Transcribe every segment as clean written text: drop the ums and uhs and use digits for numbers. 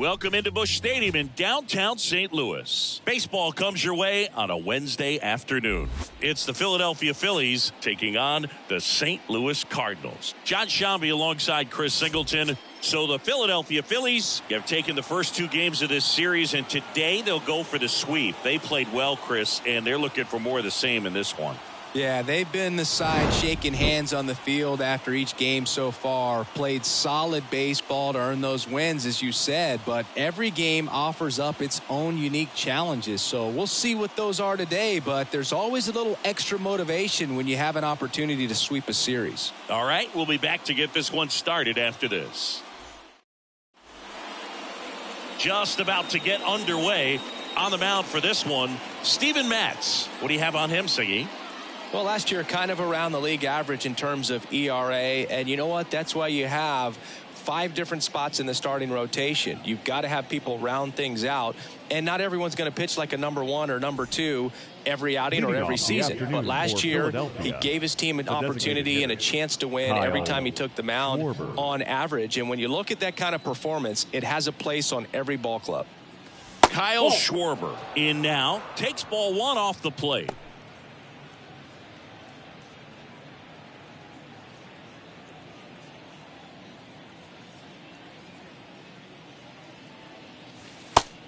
Welcome into Busch Stadium in downtown St. Louis. Baseball comes your way on a Wednesday afternoon. It's the Philadelphia Phillies taking on the St. Louis Cardinals. John Shambi alongside Chris Singleton. So the Philadelphia Phillies have taken the first two games of this series, and today they'll go for the sweep. They played well, Chris, and they're looking for more of the same in this one. Yeah, they've been the side shaking hands on the field after each game so far. Played solid baseball to earn those wins, as you said, but every game offers up its own unique challenges. So we'll see what those are today, but there's always a little extra motivation when you have an opportunity to sweep a series. All right, we'll be back to get this one started after this. Just about to get underway on the mound for this one, Steven Matz. What do you have on him, Siggy? Well, last year kind of around the league average in terms of ERA, and you know what? That's why you have 5 different spots in the starting rotation. You've got to have people round things out, and not everyone's going to pitch like a number 1 or number 2 every outing or every season. But last year, he gave his team an opportunity and a chance to win every time he took the mound on average. And when you look at that kind of performance, it has a place on every ball club. Kyle Schwarber in now, takes ball 1 off the plate.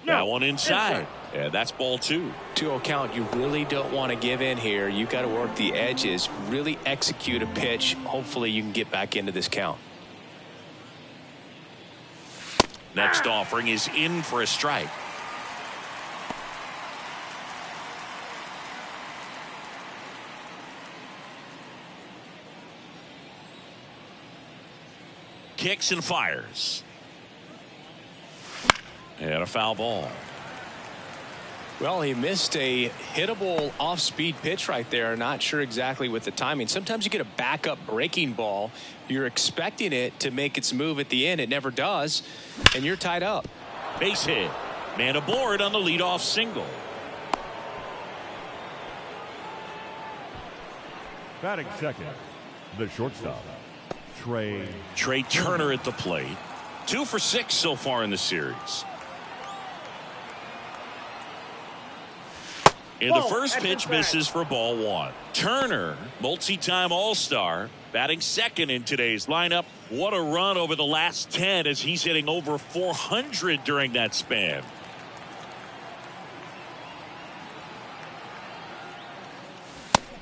That one inside. Yeah, that's ball 2. 2-0 count. You really don't want to give in here. You got to work the edges, really execute a pitch. Hopefully you can get back into this count. Next offering is in for a strike. Kicks and fires. And a foul ball. Well, he missed a hittable off-speed pitch right there. Not sure exactly with the timing. Sometimes you get a backup breaking ball. You're expecting it to make its move at the end. It never does, and you're tied up. Base hit. Man aboard on the leadoff single. Batting second, the shortstop, Trey Turner at the plate. 2 for 6 so far in the series. And the first pitch misses for ball 1. Turner, multi-time All-Star, batting second in today's lineup. What a run over the last 10 as he's hitting over 400 during that span.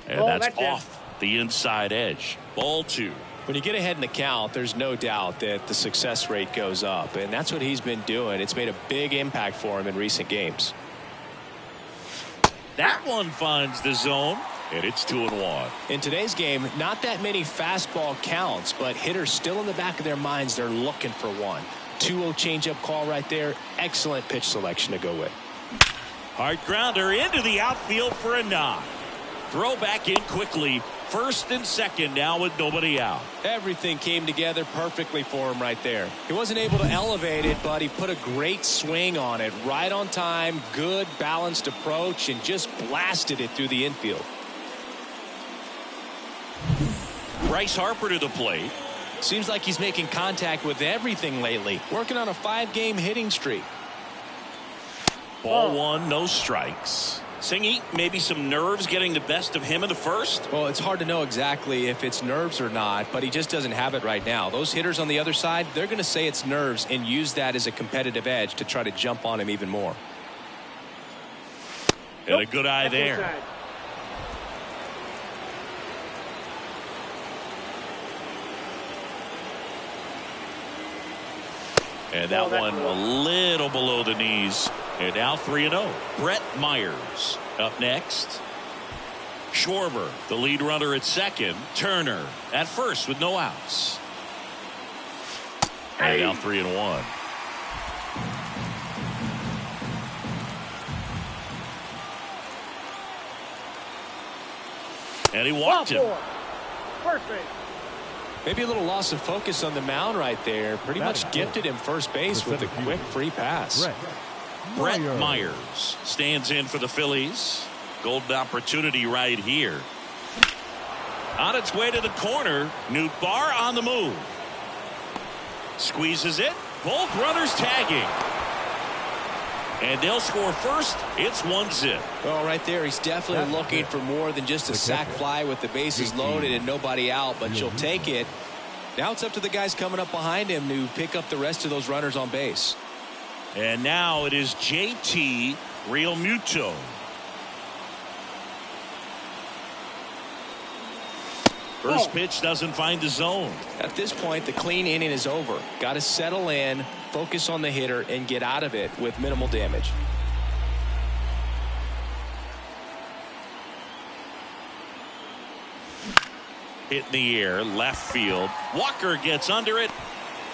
And that's off the inside edge. Ball 2. When you get ahead in the count, there's no doubt that the success rate goes up, and that's what he's been doing. It's made a big impact for him in recent games. That one finds the zone, and it's 2-1. In today's game, not that many fastball counts, but hitters still in the back of their minds, they're looking for one. 2-0 changeup call right there. Excellent pitch selection to go with. Hard grounder into the outfield for a knock. Throw back in quickly. First and second now with nobody out. Everything came together perfectly for him right there. He wasn't able to elevate it, but he put a great swing on it. Right on time, good balanced approach, and just blasted it through the infield. Bryce Harper to the plate. Seems like he's making contact with everything lately. Working on a 5-game hitting streak. Ball 1, no strikes. Singy, maybe some nerves getting the best of him in the first? Well, it's hard to know exactly if it's nerves or not, but he just doesn't have it right now. Those hitters on the other side, they're going to say it's nerves and use that as a competitive edge to try to jump on him even more. And a good eye there. And that one a little below the knees. And now 3-0. Brett Myers up next. Schwarber, the lead runner at second. Turner at first with no outs. And now 3-1. And he walked him. Perfect. Maybe a little loss of focus on the mound right there. Pretty much gifted him first base with a quick free pass. Brett Myers stands in for the Phillies. Golden opportunity right here. On its way to the corner. Nootbaar on the move. Squeezes it. Both runners tagging. And they'll score first. It's 1-0. Well, right there, he's definitely looking for more than just a sac fly with the bases loaded and nobody out, but you'll take it. Now it's up to the guys coming up behind him to pick up the rest of those runners on base. And now it is JT Realmuto. First pitch doesn't find the zone. At this point, the clean inning is over. Got to settle in, focus on the hitter, and get out of it with minimal damage. Hit in the air, left field. Walker gets under it,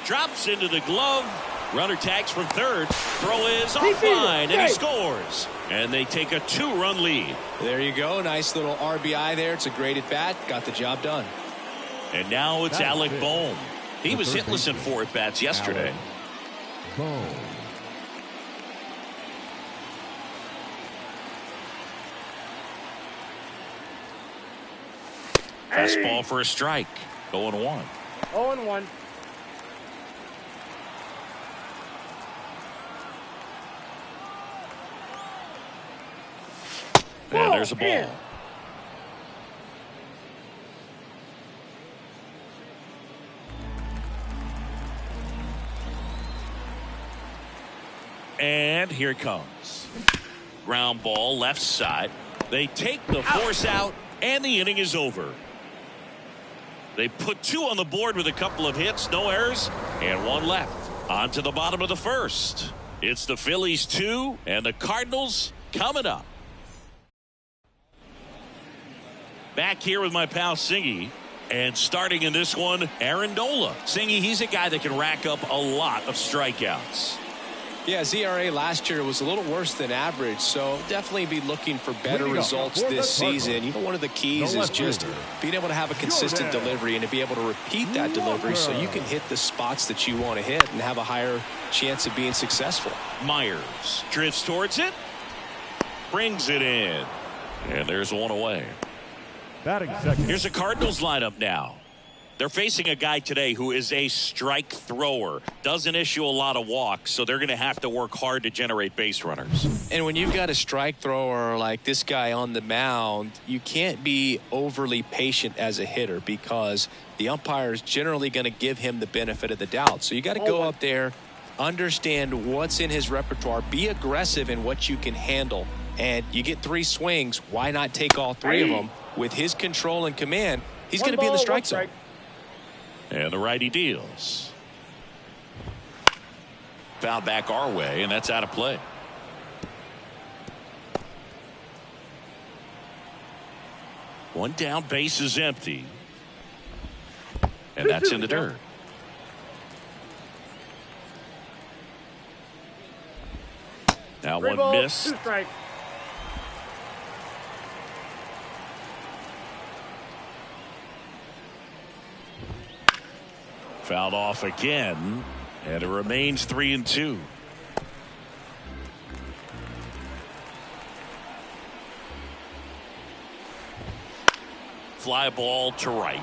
drops into the glove. Runner tags from third. Throw is offline, and he scores. And they take a 2-run lead. There you go. Nice little RBI there. It's a great at-bat. Got the job done. And now it's Alec Bohm. He was hitless in 4 at-bats yesterday. Fastball for a strike. 0-1. 0-1. And there's a ball. And here it comes. Ground ball left side. They take the force out, and the inning is over. They put 2 on the board with a couple of hits, no errors, and 1 left. On to the bottom of the first. It's the Phillies 2 and the Cardinals coming up. Back here with my pal Singy. And starting in this one, Aaron Nola. Singy, he's a guy that can rack up a lot of strikeouts. Yeah, ZRA last year was a little worse than average, so definitely be looking for better results this season. You know, one of the keys is just being able to have a consistent delivery and to be able to repeat that delivery so you can hit the spots that you want to hit and have a higher chance of being successful. Myers drifts towards it, brings it in, and there's 1 away. Batting second. Here's the Cardinals lineup now. They're facing a guy today who is a strike thrower, doesn't issue a lot of walks, so they're going to have to work hard to generate base runners. And when you've got a strike thrower like this guy on the mound, you can't be overly patient as a hitter because the umpire is generally going to give him the benefit of the doubt. So you got to go up there, understand what's in his repertoire, be aggressive in what you can handle. And you get 3 swings, why not take all 3 of them? With his control and command, he's going to be in the strike zone. And the righty deals. Foul back our way, and that's out of play. One down, base is empty. And that's in the dirt. Now 1 miss. 2 strikes. Fouled off again, and it remains 3-2. Fly ball to right.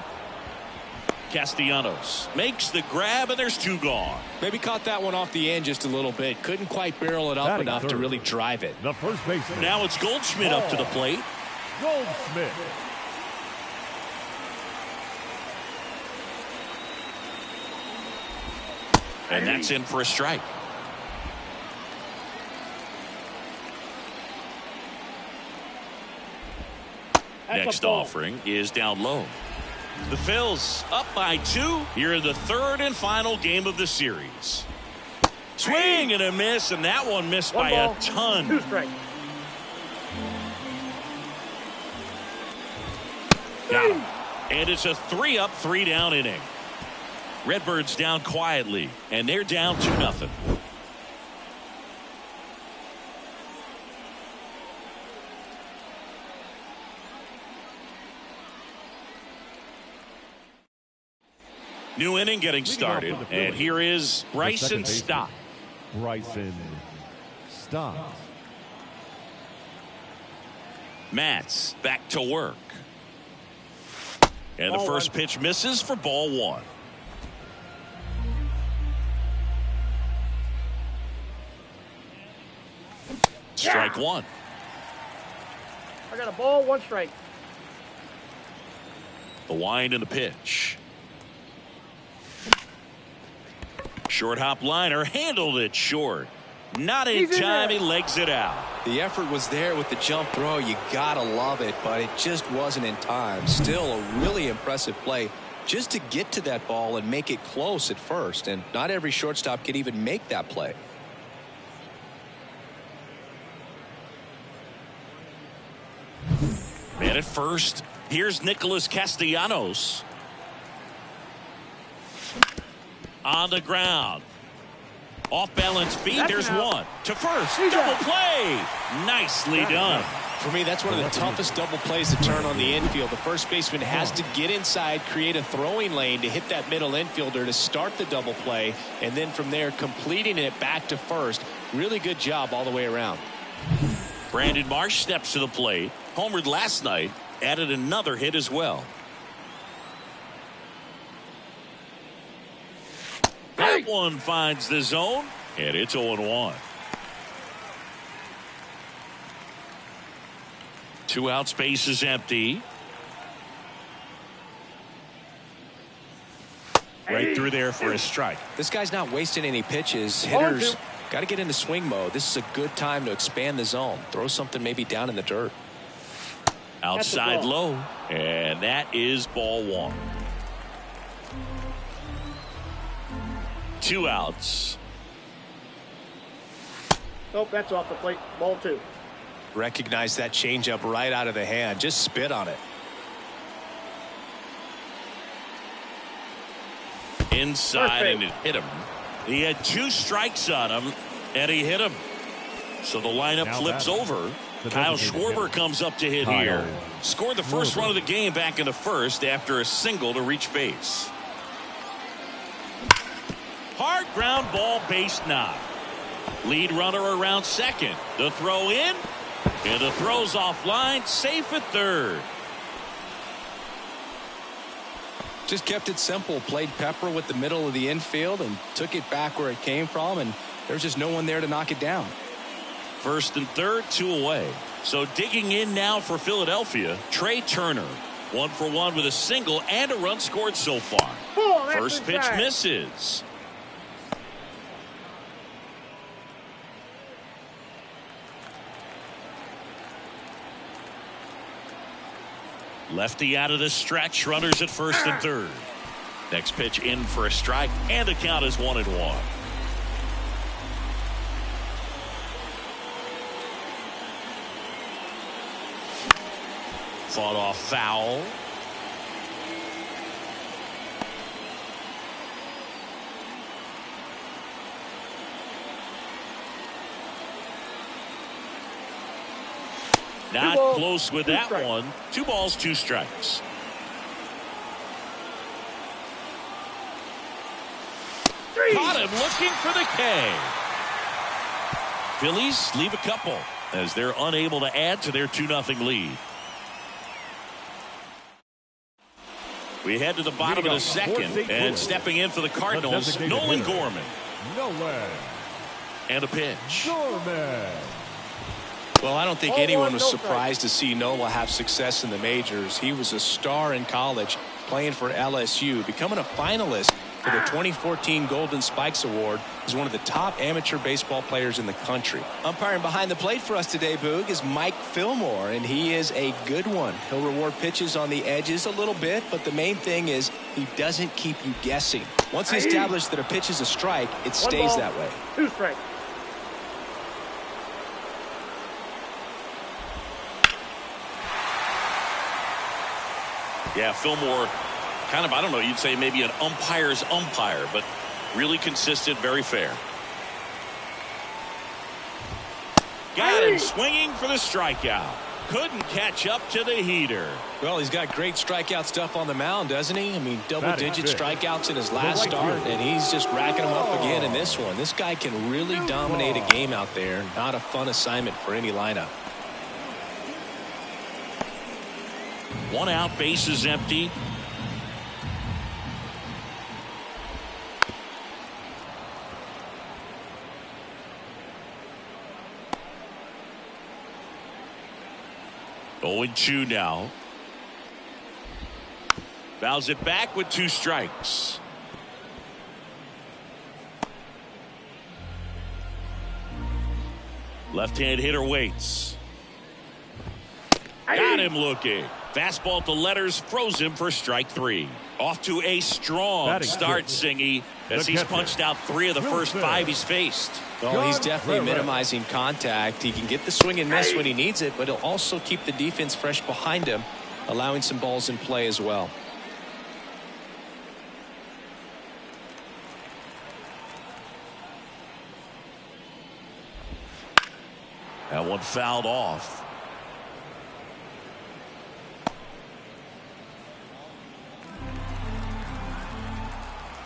Castellanos makes the grab, and there's 2 gone. Maybe caught that one off the end just a little bit. Couldn't quite barrel it up enough to really drive it. The first baseman. Now it's Goldschmidt up to the plate. Goldschmidt. And that's in for a strike. Next offering is down low. The Phils up by 2 here in the 3rd and final game of the series. Swing and a miss, and that one missed by a ton. 2 strikes. Got him. And it's a 3-up, 3-down inning. Redbirds down quietly, and they're down 2-0. New inning getting started, and here is Bryson Stott. Bryson Stott. Matz back to work. And the first pitch misses for ball 1. strike one. I got a ball, 1 strike. The wind and the pitch. Short hop liner, handled it short. Not in time, he legs it out. The effort was there with the jump throw. You gotta love it, but it just wasn't in time. Still a really impressive play just to get to that ball and make it close at first. And not every shortstop can even make that play. Man at first. Here's Nicholas Castellanos. On the ground. Off balance feet. There's one. To first. Double play. Nicely done. For me, that's one of the toughest double plays to turn on the infield. The first baseman has to get inside, create a throwing lane to hit that middle infielder to start the double play, and then from there completing it back to first. Really good job all the way around. Brandon Marsh steps to the plate. Homered last night. Added another hit as well. That one finds the zone, and it's 0-1. 2 out, space is empty. Right through there for a strike. This guy's not wasting any pitches. Hitters got to get into swing mode. This is a good time to expand the zone. Throw something maybe down in the dirt. Outside low, and that is ball 1. 2 outs. Nope, that's off the plate. Ball 2. Recognize that changeup right out of the hand. Just spit on it. Inside, and it hit him. He had 2 strikes on him, and he hit him. So the lineup flips over. Kyle Schwarber comes up to hit here. Scored the first run of the game back in the first after a single to reach base. Hard ground ball, base knock. Lead runner around second. The throw in, and the throw's offline, safe at third. Just kept it simple. Played pepper with the middle of the infield and took it back where it came from, and there's just no one there to knock it down. First and third, 2 away. So digging in now for Philadelphia, Trey Turner. 1 for 1 with a single and a run scored so far. First pitch misses. Lefty out of the stretch, runners at first and third. Next pitch in for a strike, and the count is 1-1. Fought off foul. Not close with that one. 2 balls, 2 strikes. Caught him looking for the K. Phillies leave a couple as they're unable to add to their 2-0 lead. We head to the bottom of the second, and stepping in for the Cardinals, Nolan Gorman. And a pitch. Well, I don't think anyone was surprised to see Nola have success in the majors. He was a star in college, playing for LSU, becoming a finalist for the 2014 Golden Spikes Award. He's one of the top amateur baseball players in the country. Umpiring behind the plate for us today, Boog, is Mike Fillmore, and he is a good one. He'll reward pitches on the edges a little bit, but the main thing is he doesn't keep you guessing. Once he established that a pitch is a strike, it stays that way. 2 strikes. Yeah, Fillmore, kind of, I don't know, you'd say maybe an umpire's umpire, but really consistent, very fair. Got him swinging for the strikeout. Couldn't catch up to the heater. Well, he's got great strikeout stuff on the mound, doesn't he? I mean, double-digit strikeouts in his last start, and he's just racking them up again in this one. This guy can really dominate a game out there. Not a fun assignment for any lineup. 1 out, base is empty. 0-2 now. Fouls it back with 2 strikes. Left-hand hitter waits. Got him looking. Fastball to letters, froze him for strike 3. Off to a strong start, Singy, as he's punched out 3 of the first 5 he's faced. Well, he's definitely minimizing contact. He can get the swing and miss when he needs it, but he'll also keep the defense fresh behind him, allowing some balls in play as well. That one fouled off.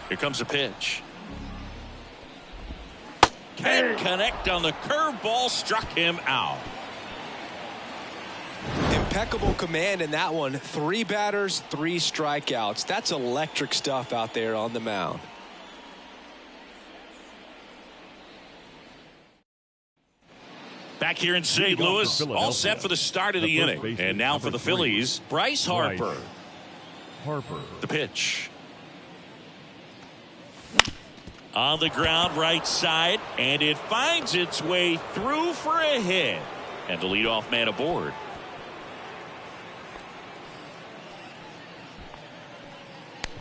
Here comes a pitch. Can't connect on the curveball, struck him out. Impeccable command in that one. 3 batters, 3 strikeouts. That's electric stuff out there on the mound. Back here in St. Louis, all set for the start of the inning. And now for the Phillies, Bryce Harper. The pitch. On the ground, right side, and it finds its way through for a hit. And the leadoff man aboard.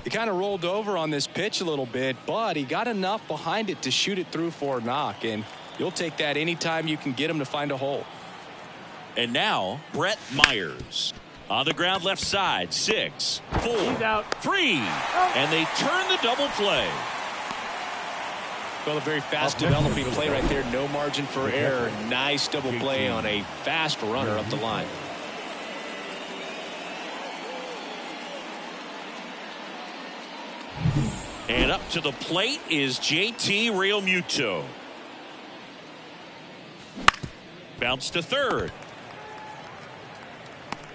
He kind of rolled over on this pitch a little bit, but he got enough behind it to shoot it through for a knock. And you'll take that anytime you can get him to find a hole. And now, Brett Myers. On the ground, left side, 6, 4, 3. And they turn the double play. Well, a very fast developing play right there. No margin for error. Nice double play on a fast runner up the line. And up to the plate is JT Realmuto. Bounce to third.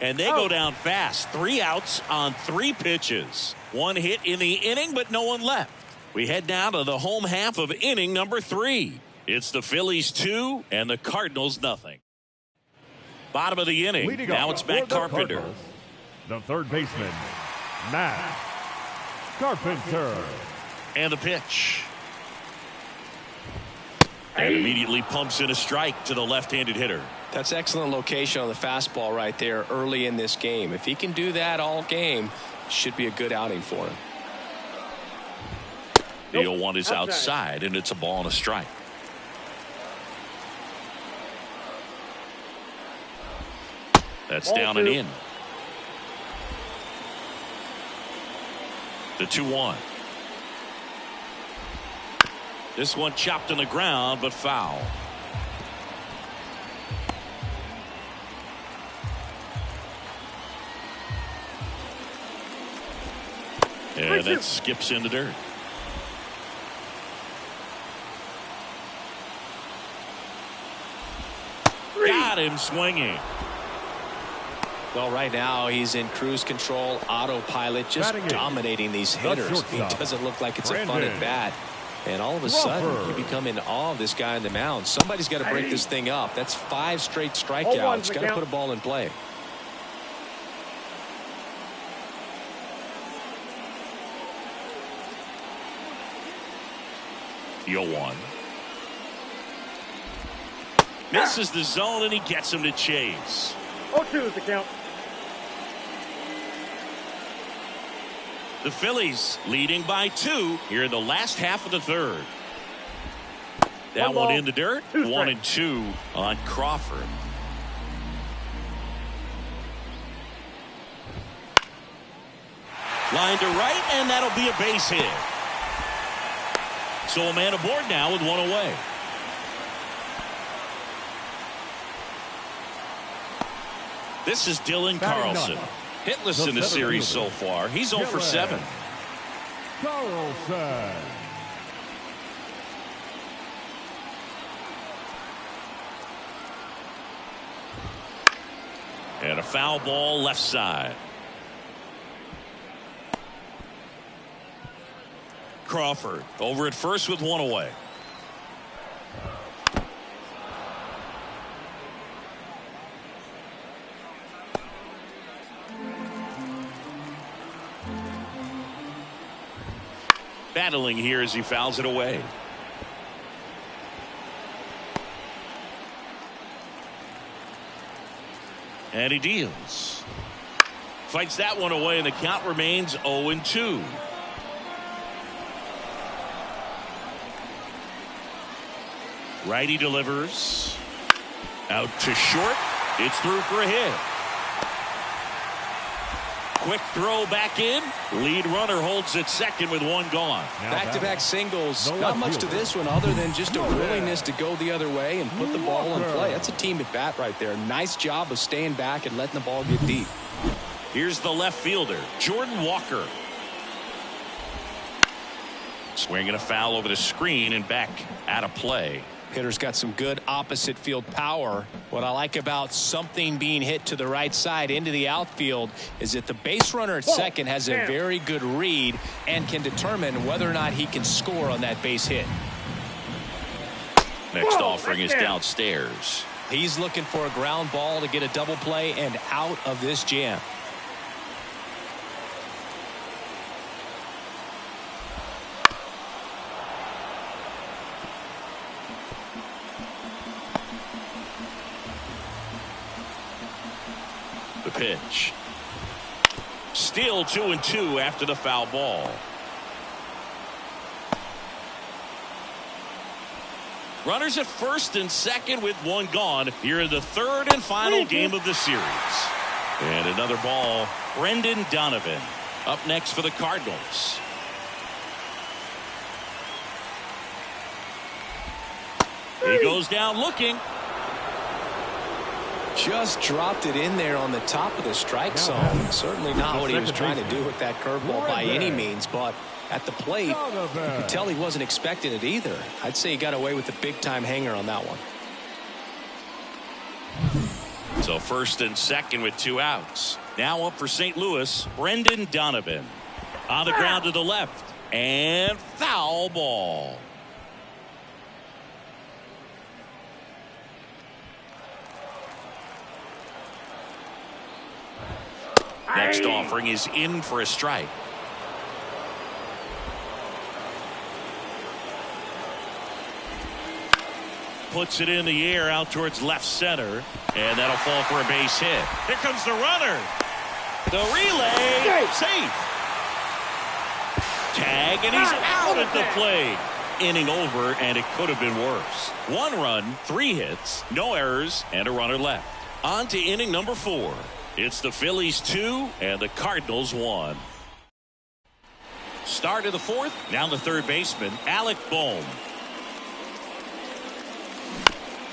And they go down fast. 3 outs on 3 pitches. 1 hit in the inning, but no one left. We head now to the home half of inning number 3. It's the Phillies 2 and the Cardinals nothing. Bottom of the inning. Now it's Matt Carpenter. The third baseman, Matt Carpenter. And the pitch. And immediately pumps in a strike to the left-handed hitter. That's excellent location on the fastball right there early in this game. If he can do that all game, should be a good outing for him. The 0-1 is outside, and it's a ball and a strike. That's down and in. The 2-1. This one chopped on the ground, but foul. And that skips in the dirt. Got him swinging. Well, right now he's in cruise control, autopilot, just dominating these hitters. He doesn't look like it's a fun at bat. And all of a sudden, you become in awe of this guy on the mound. Somebody's got to break this thing up. That's 5 straight strikeouts. Got to put a ball in play. The 0-1. Misses the zone, and he gets him to chase. 0-2 is the count. The Phillies leading by 2 here in the last half of the third. That one in the dirt. 1-2 on Crawford. Line to right, and that'll be a base hit. So a man aboard now with 1 away. This is Dylan Carlson. Hitless in the series so far. He's 0 for 7. Carlson. And a foul ball left side. Crawford over at first with 1 away. Battling here as he fouls it away. And he deals. Fights that one away, and the count remains 0-2. Righty delivers. Out to short. It's through for a hit. Quick throw back in. Lead runner holds at second with one gone. Back-to-back singles. Not much to this one other than just a willingness to go the other way and put the ball in play. That's a team at bat right there. Nice job of staying back and letting the ball get deep. Here's the left fielder, Jordan Walker. Swinging a foul over the screen and back out of play. Hitter's got some good opposite field power. What I like about something being hit to the right side into the outfield is that the base runner at second has a very good read and can determine whether or not he can score on that base hit. Next offering is downstairs. He's looking for a ground ball to get a double play and out of this jam. Pitch. Still 2-2 after the foul ball. Runners at first and second with one gone here in the third and final game of the series. And another ball. Brendan Donovan up next for the Cardinals. He goes down looking. Just dropped it in there on the top of the strike zone. Certainly not what he was trying to do with that curveball by any means, but at the plate, you could tell he wasn't expecting it either. I'd say he got away with a big-time hanger on that one. So first and second with two outs. Now up for St. Louis, Brendan Donovan. On the ground to the left, and foul ball. Next offering is in for a strike. Puts it in the air out towards left center, and that'll fall for a base hit. Here comes the runner. The relay, safe. Tag, and he's out at the plate. Inning over, and it could have been worse. One run, 3 hits, no errors, and a runner left. On to inning number 4. It's the Phillies 2 and the Cardinals 1. Start of the 4th. Now the third baseman, Alec Bohm.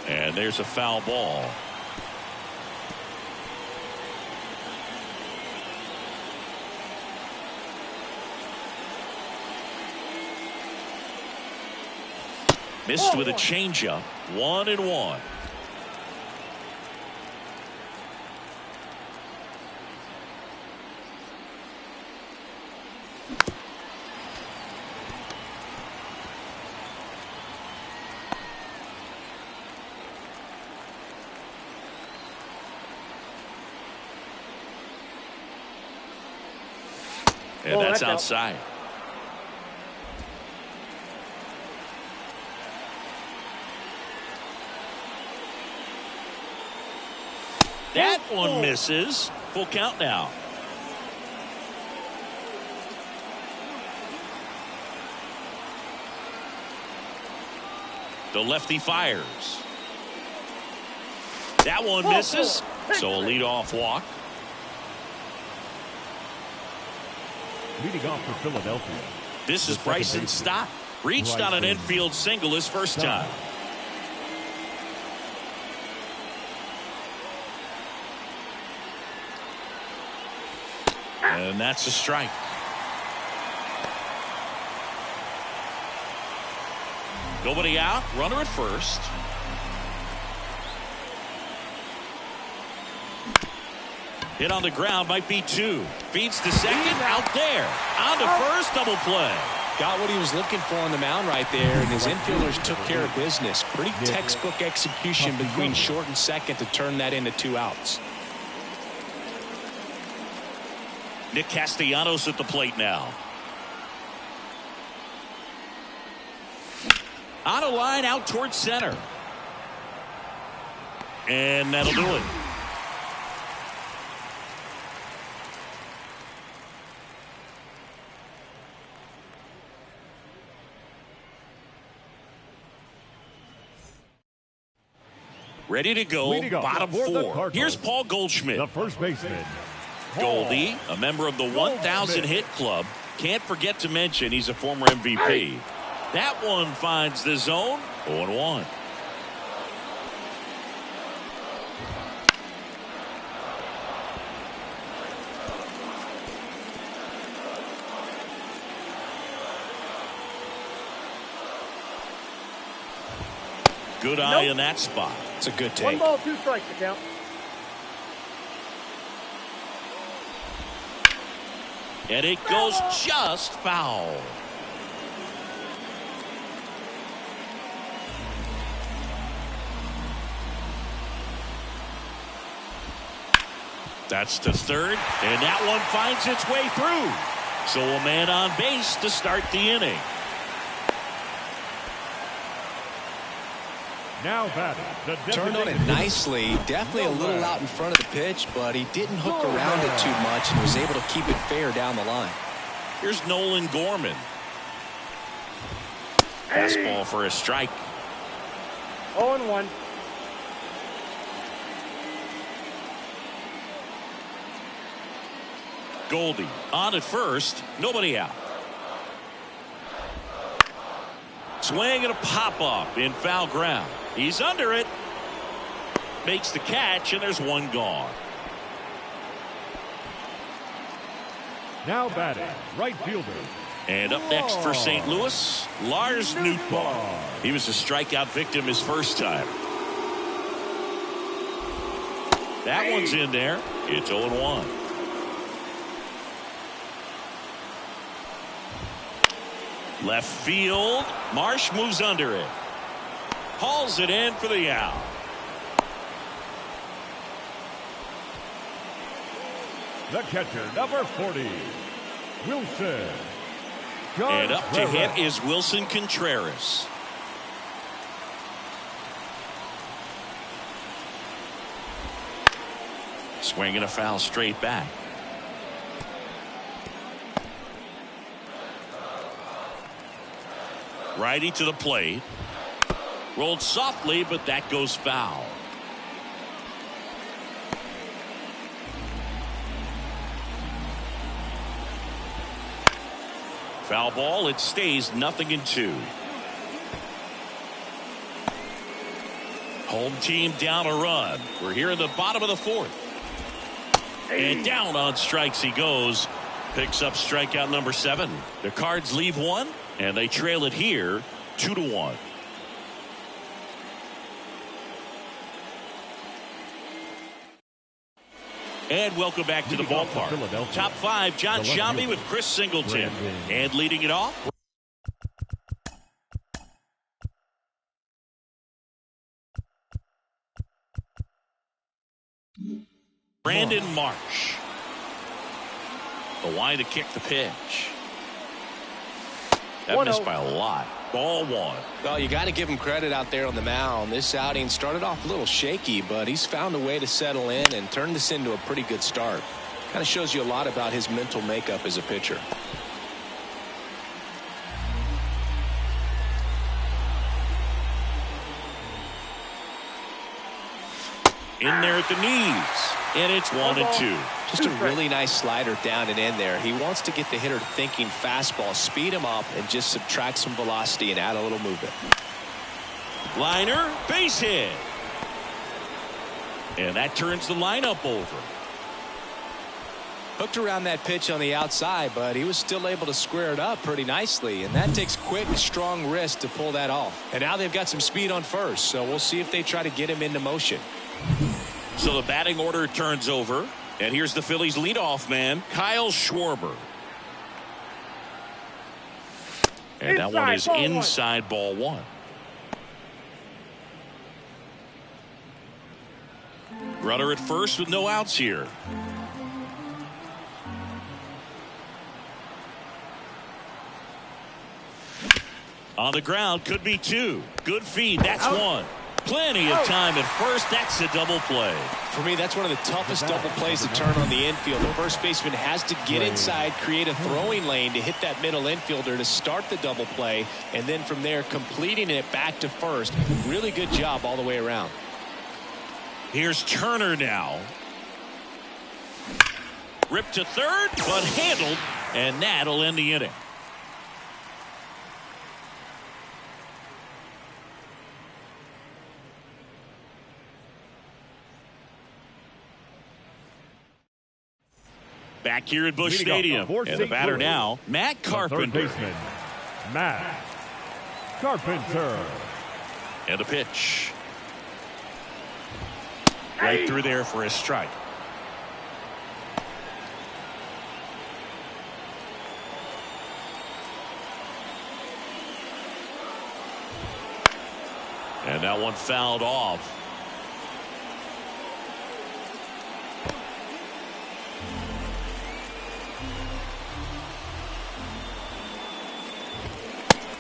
And there's a foul ball. Missed with a changeup. 1-1. And that's outside. That one misses. Full count now. The lefty fires. That one misses. So a leadoff walk. Leading off for Philadelphia. This is Bryson Stott. Reached on an infield single his first time. And that's a strike. Nobody out. Runner at first. Hit on the ground, might be 2. Feeds to second, out there. On to first, double play. Got what he was looking for on the mound right there, and his infielders took care of business. Pretty textbook execution between short and second to turn that into 2 outs. Nick Castellanos at the plate now. On a line out towards center. And that'll do it. Ready to go, bottom four. Here's Paul Goldschmidt. The first baseman. Goldie, a member of the 1,000 hit club. Can't forget to mention he's a former MVP. That one finds the zone. 0-1. Good eye in that spot. It's a good take. 1 ball, 2 strikes to count. And it goes just foul. That's to third, and that one finds its way through. So a man on base to start the inning. Now batting. Turned on it nicely. Definitely a little out in front of the pitch, but he didn't hook around it too much and was able to keep it fair down the line. Here's Nolan Gorman. Fastball for a strike. 0-1. Goldie on at first. Nobody out. Swing and a pop-up in foul ground. He's under it. Makes the catch, and there's one gone. Now batting, right fielder. And up next for St. Louis, Lars Nootbaar. He was a strikeout victim his first time. That one's in there. It's 0-1. Left field. Marsh moves under it. Hauls it in for the out. The catcher, number 40, Wilson. And up to hit is Wilson Contreras. Swinging a foul straight back. Righty to the plate. Rolled softly, but that goes foul. Foul ball. It stays 0-2. Home team down a run. We're here in the bottom of the fourth. And down on strikes he goes. Picks up strikeout number 7. The Cards leave one, and they trail it here 2-1. And welcome back to the ballpark. Top 5, John Shambi with Chris Singleton. And leading it off, Brandon Marsh. The line to kick the pitch. That missed by a lot. Ball 1. Well, you got to give him credit out there on the mound. This outing started off a little shaky, but he's found a way to settle in and turn this into a pretty good start. Kind of shows you a lot about his mental makeup as a pitcher. In there at the knees. And it's 1-2. Just a really nice slider down and in there. He wants to get the hitter thinking fastball, speed him up, and just subtract some velocity and add a little movement. Liner, base hit. And that turns the lineup over. Hooked around that pitch on the outside, but he was still able to square it up pretty nicely, and that takes quick, strong wrist to pull that off. And now they've got some speed on first, so we'll see if they try to get him into motion. So the batting order turns over, and here's the Phillies leadoff man, Kyle Schwarber. And that one is inside ball 1. Runner at first with no outs here. On the ground, could be 2. Good feed. That's 1. Plenty of time at first. That's a double play. For me, that's one of the toughest double plays to turn on the infield. The first baseman has to get inside, create a throwing lane to hit that middle infielder to start the double play, and then from there completing it back to first. Really good job all the way around. Here's Turner now. Ripped to third, but handled, and that'll end the inning. Back here at Busch Stadium, and the batter now, Matt Carpenter. Third baseman, Matt Carpenter. And the pitch. Right through there for a strike. And that one fouled off.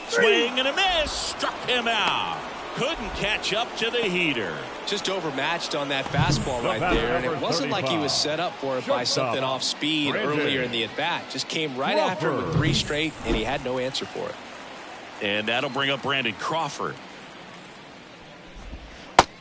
Swing and a miss. Struck him out. Couldn't catch up to the heater. Just overmatched on that fastball right there, and it wasn't like he was set up for it by something off speed earlier in the at-bat. Just came right after him with 3 straight, and he had no answer for it. And that'll bring up Brandon Crawford.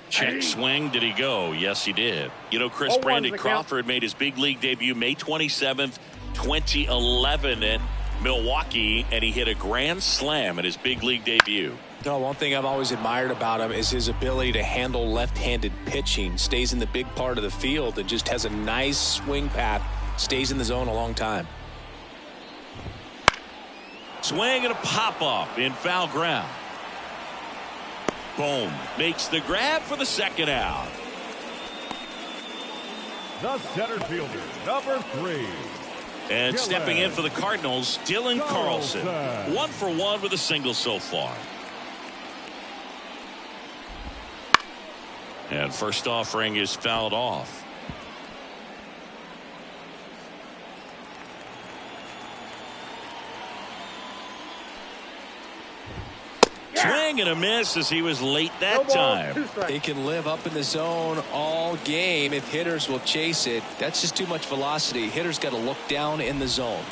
Check swing. Did he go? Yes, he did. You know, Chris, Brandon Crawford made his big league debut May 27th, 2011 at Milwaukee, and he hit a grand slam at his big league debut. No, one thing I've always admired about him is his ability to handle left-handed pitching. Stays in the big part of the field and just has a nice swing path. Stays in the zone a long time. Swing and a pop-off in foul ground. Boom. Makes the grab for the second out. The center fielder, number 3. And stepping in for the Cardinals, Dylan Carlson. 1 for 1 with a single so far. And first offering is fouled off. Swing and a miss as he was late that time. They can live up in the zone all game if hitters will chase it. That's just too much velocity. Hitters got to look down in the zone.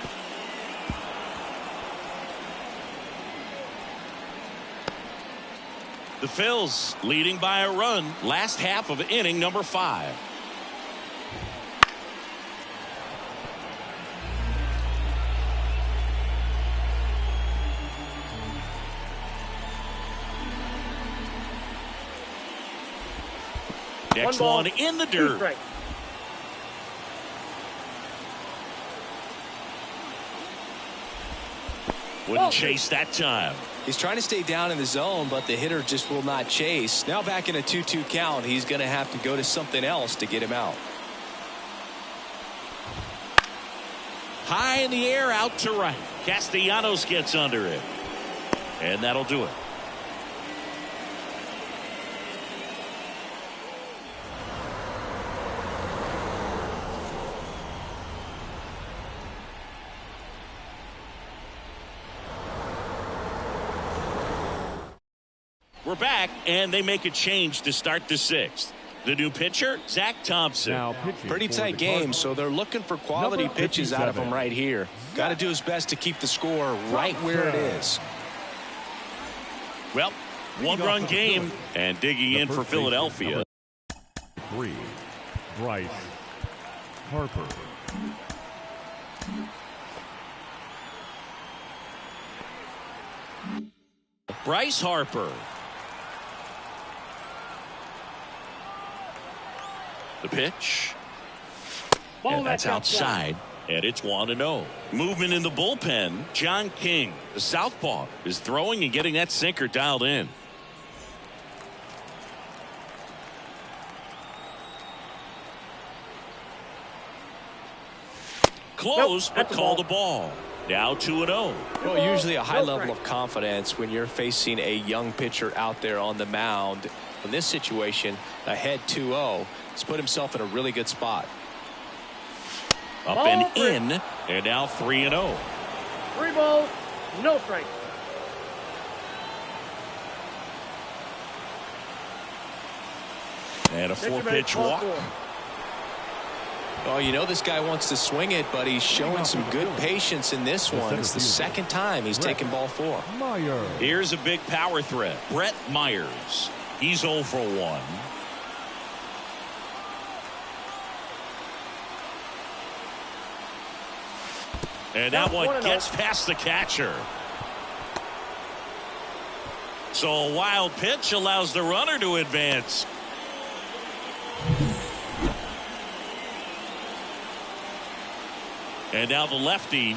The Phils leading by a run. Last half of inning number 5. Next one in the dirt. Wouldn't chase that time. He's trying to stay down in the zone, but the hitter just will not chase. Now back in a 2-2 count, he's going to have to go to something else to get him out. High in the air, out to right. Castellanos gets under it. And that'll do it. We're back, and they make a change to start the 6th. The new pitcher, Zach Thompson. Pretty tight game, so they're looking for quality pitches out of him right here. Got to do his best to keep the score right where it is. Well, 1-run game, and digging in for Philadelphia. 3, Bryce Harper. Bryce Harper. The pitch. And that's outside. And it's 1-0. Movement in the bullpen. John King, the southpaw, is throwing and getting that sinker dialed in. Close, but called the ball. Now 2-0. Well, usually a high level of confidence when you're facing a young pitcher out there on the mound. In this situation, ahead 2-0, he's put himself in a really good spot. Up and in, and now 3-0. 3 balls, no strikes. And a 4-pitch walk. Oh, you know this guy wants to swing it, but he's showing some good patience in this one. It's the second time he's taken ball 4. Here's a big power threat. Brett Myers. He's 0 for 1. And that one gets past the catcher. So a wild pitch allows the runner to advance. And now the lefty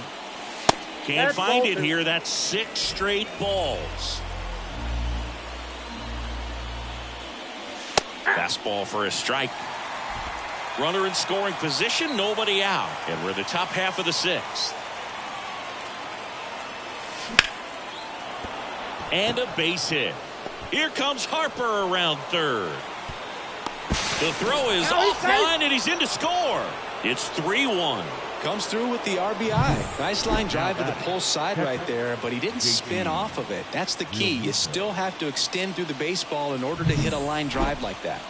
can't find it here. That's 6 straight balls. Fastball for a strike. Runner in scoring position, nobody out. And we're in the top half of the 6th. And a base hit. Here comes Harper around third. The throw is offline and he's in to score. It's 3-1. Comes through with the RBI. Nice line drive to the pull side right there, but he didn't spin off of it. That's the key. You still have to extend through the baseball in order to hit a line drive like that.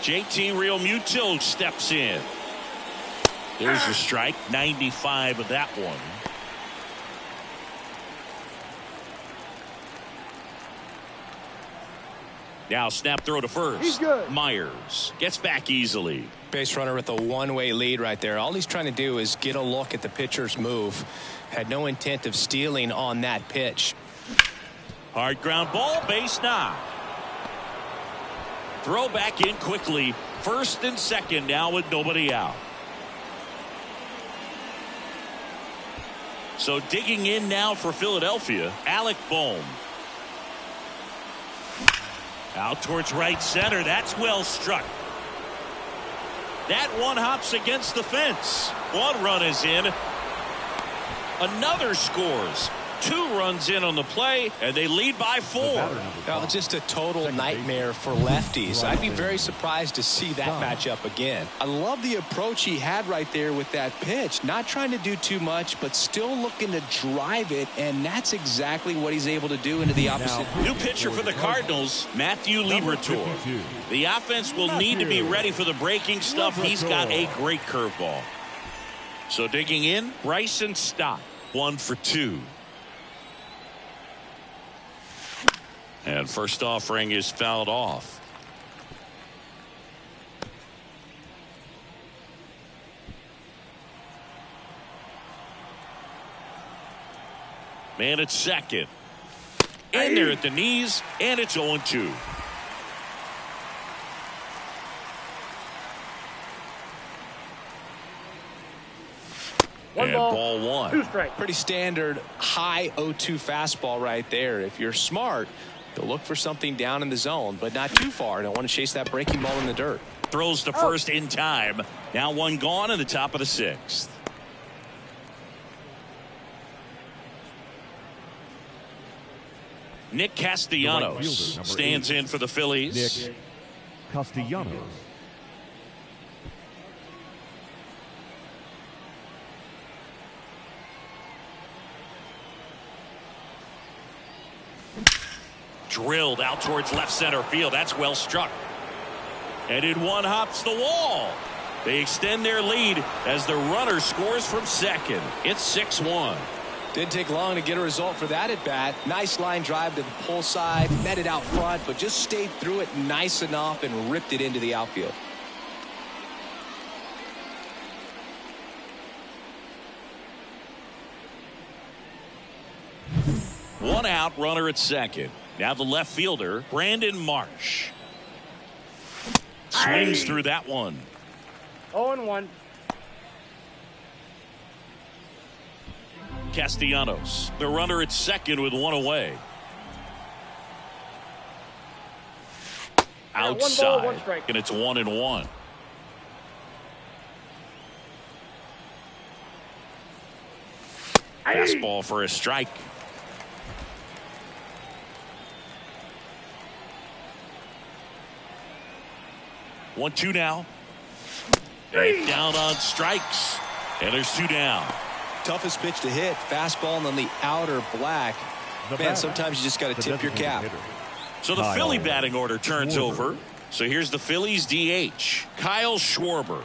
JT Real Muto steps in. There's a strike. 95 of that one. Now snap throw to first. Myers gets back easily. Base runner with a one-way lead right there. All he's trying to do is get a look at the pitcher's move. Had no intent of stealing on that pitch. Hard ground ball, base knock. Throw back in quickly. First and second now with nobody out. So digging in now for Philadelphia, Alec Bohm. Out towards right center. That's well struck. That one hops against the fence. One run is in. Another scores. 2 runs in on the play, and they lead by 4. Well, just a total nightmare for lefties. I'd be very surprised to see that matchup again. I love the approach he had right there with that pitch. Not trying to do too much, but still looking to drive it, and that's exactly what he's able to do into the opposite. New pitcher for the Cardinals, Matthew Liberatore. The offense will need to be ready for the breaking stuff. He's got a great curveball. So digging in, Bryson Stott, 1 for 2. And first offering is fouled off. Man at second. In there at the knees, and it's 0-2. And ball 1. 2 strikes. Pretty standard high 0-2 fastball right there. If you're smart, they'll look for something down in the zone, but not too far. Don't want to chase that breaking ball in the dirt. Throws to first in time. Now 1 gone in the top of the 6th. Nick Castellanos stands in for the Phillies. Nick Castellanos. Drilled out towards left center field. That's well struck. And in one hops the wall. They extend their lead as the runner scores from second. It's 6-1. Didn't take long to get a result for that at bat. Nice line drive to the pull side, met it out front, but just stayed through it nice enough and ripped it into the outfield. One out, runner at second. Now the left fielder, Brandon Marsh. Swings through that one. 0-1. Castellanos, the runner at second with 1 away. Outside, 1 ball, 1 strike. and it's 1-1. Fastball for a strike. One, 2 now. And down on strikes. And there's 2 down. Toughest pitch to hit, fastball on the outer black. Man, sometimes you just got to tip your cap. So the Philly batting order turns over. So here's the Phillies DH, Kyle Schwarber.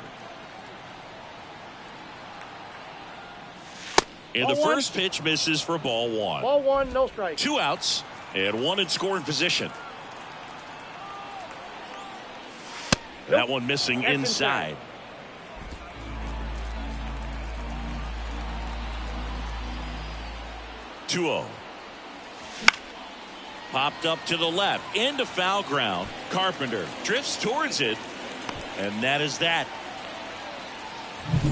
And the first pitch misses for ball one. Ball one, no strike. 2 outs and 1 in scoring position. That one missing inside. Two-0. Popped up to the left into foul ground. Carpenter drifts towards it, and that is that.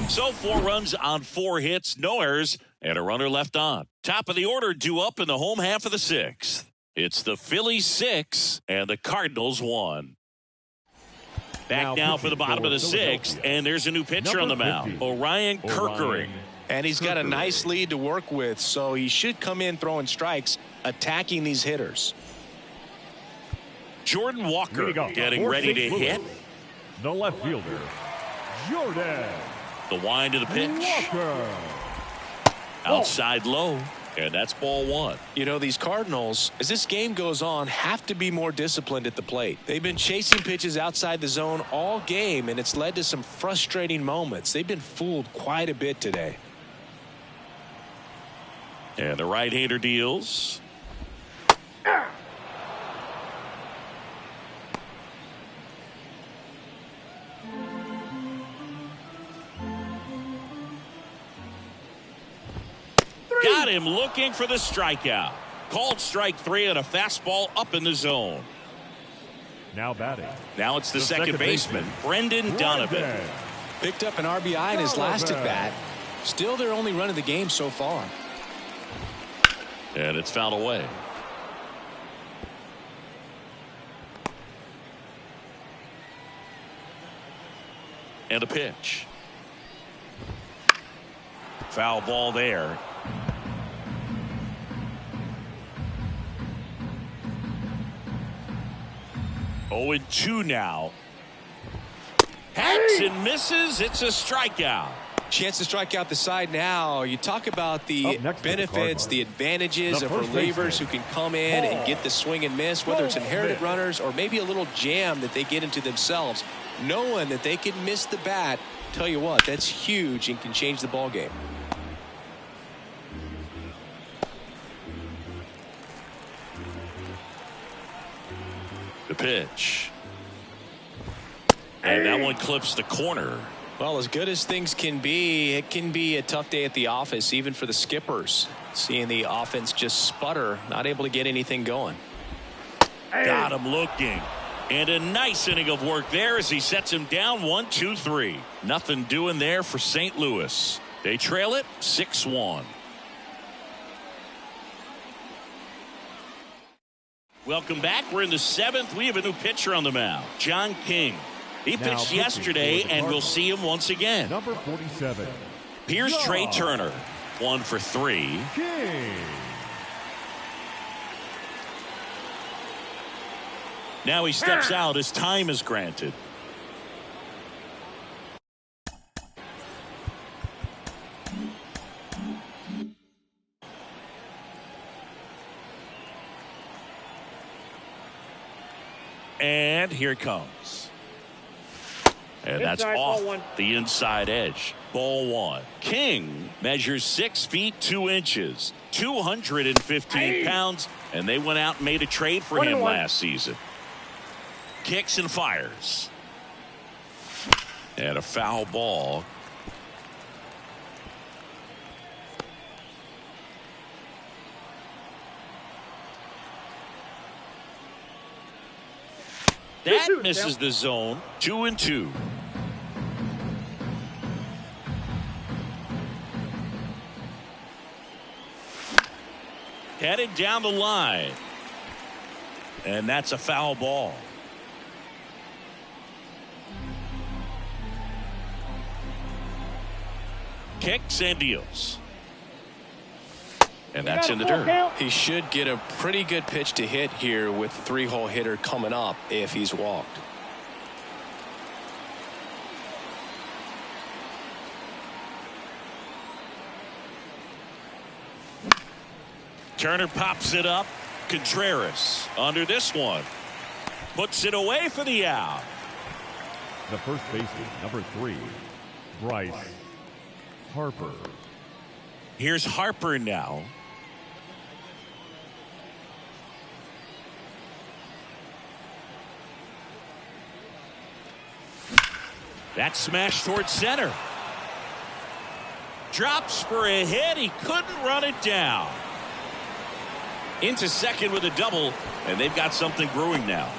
So 4 runs on 4 hits, no errors, and a runner left on. Top of the order due up in the home half of the 6th. It's the Phillies 6 and the Cardinals 1. Back now for the bottom of the 6th, and there's a new pitcher on the mound, Orion Kerkering. And he's got a nice lead to work with, so he should come in throwing strikes, attacking these hitters. Jordan Walker getting ready to hit. The left fielder, Jordan. The wind of the pitch. Walker. Outside low, and that's ball one. You know, these Cardinals, as this game goes on, have to be more disciplined at the plate. They've been chasing pitches outside the zone all game, and it's led to some frustrating moments. They've been fooled quite a bit today. And the right-hander deals. Got him looking for the strikeout. Called strike 3 on a fastball up in the zone. Now batting. Now it's the second baseman, Brendan Donovan. Picked up an RBI in his last at bat. Still their only run of the game so far. And it's fouled away. And a pitch. Foul ball there. Oh, and 2 now. Hacks and misses. It's a strikeout. Chance to strike out the side now. You talk about the benefits, the advantages of relievers who can come in and get the swing and miss, whether it's inherited runners or maybe a little jam that they get into themselves. Knowing that they can miss the bat, tell you what, that's huge and can change the ball game. The pitch. And that one clips the corner. Well, as good as things can be, it can be a tough day at the office, even for the skippers. Seeing the offense just sputter, not able to get anything going. Got him looking. And a nice inning of work there as he sets him down 1-2-3. Nothing doing there for St. Louis. They trail it 6-1. Welcome back. We're in the 7th. We have a new pitcher on the mound, John King. He pitched yesterday, and we'll see him once again. Number 47. Here's Trey Turner. 1 for 3. King. Now he steps out as time is granted. And here it comes. And that's off the inside edge. Ball 1. King measures 6 feet 2 inches, 215 pounds, and they went out and made a trade for him last season. Kicks and fires. And a foul ball. That misses the zone. 2-2. Headed down the line. And that's a foul ball. Kicks and deals. And that's in the dirt. He should get a pretty good pitch to hit here with the 3-hole hitter coming up if he's walked. Turner pops it up. Contreras under this one. puts it away for the out. The first baseman, number 3, Bryce Harper. Here's Harper now. That smash towards center. Drops for a hit. He couldn't run it down. Into second with a double, and they've got something brewing now.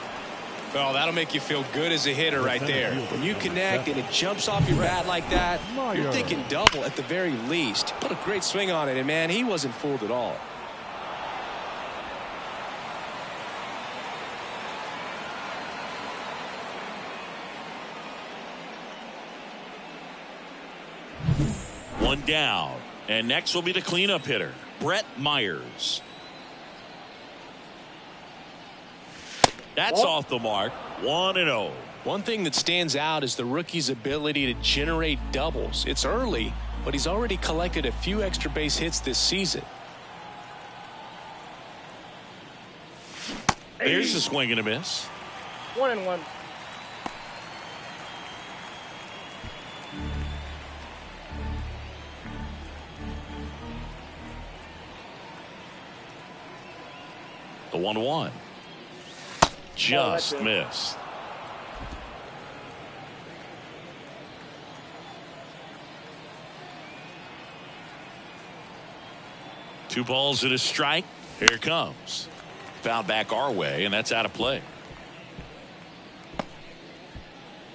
Well, that'll make you feel good as a hitter right there. When you connect and it jumps off your bat like that, you're thinking double at the very least. Put a great swing on it, and man, he wasn't fooled at all. One down, and next will be the cleanup hitter, Brett Myers. That's off the mark. 1-0. One thing that stands out is the rookie's ability to generate doubles. It's early, but he's already collected a few extra base hits this season. There's a swing and a miss. 1-1. The 1-1. Just missed. Two balls and a strike. Here it comes. Foul back our way, and that's out of play.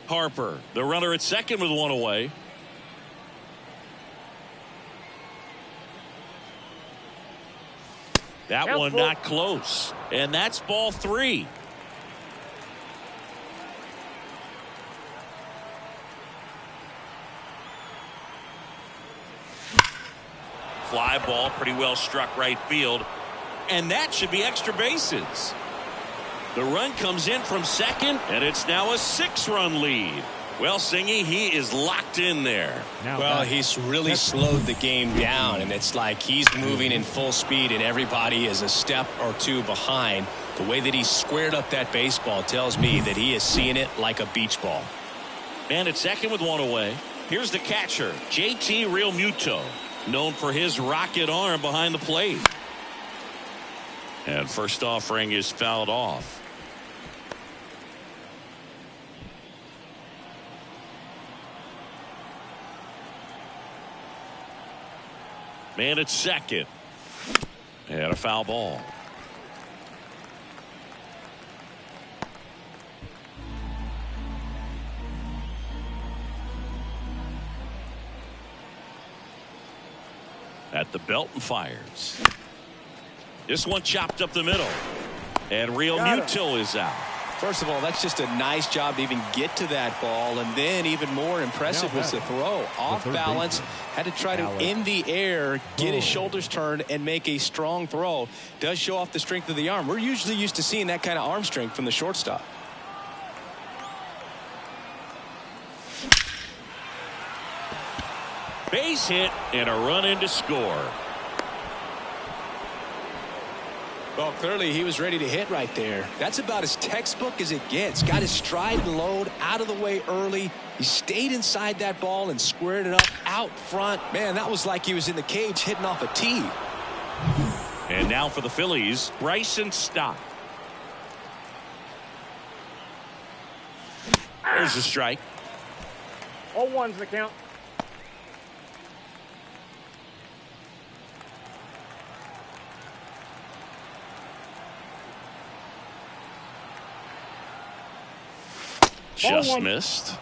Harper, the runner at second with one away. That one not close, and that's ball 3. Fly ball, pretty well struck right field, and that should be extra bases. The run comes in from second, and it's now a 6-run lead. Well, Singy, he is locked in there. Well, he's really slowed the game down, and it's like he's moving in full speed, and everybody is a step or two behind. The way that he squared up that baseball tells me that he is seeing it like a beach ball. And at second with one away, here's the catcher, JT Realmuto, known for his rocket arm behind the plate. And first offering is fouled off. Man at second. And a foul ball. At the belt and fires. This one chopped up the middle. And Realmuto is out. First of all, that's just a nice job to even get to that ball, and then even more impressive was the throw. Off balance, had to try to in the air get his shoulders turned and make a strong throw. Does show off the strength of the arm. We're usually used to seeing that kind of arm strength from the shortstop. Base hit and a run in to score. Well, clearly he was ready to hit right there. That's about as textbook as it gets. Got his stride and load out of the way early. He stayed inside that ball and squared it up out front. Man, that was like he was in the cage hitting off a tee. And now for the Phillies, Bryson Stott. There's a strike. 0-1's the count. Just missed.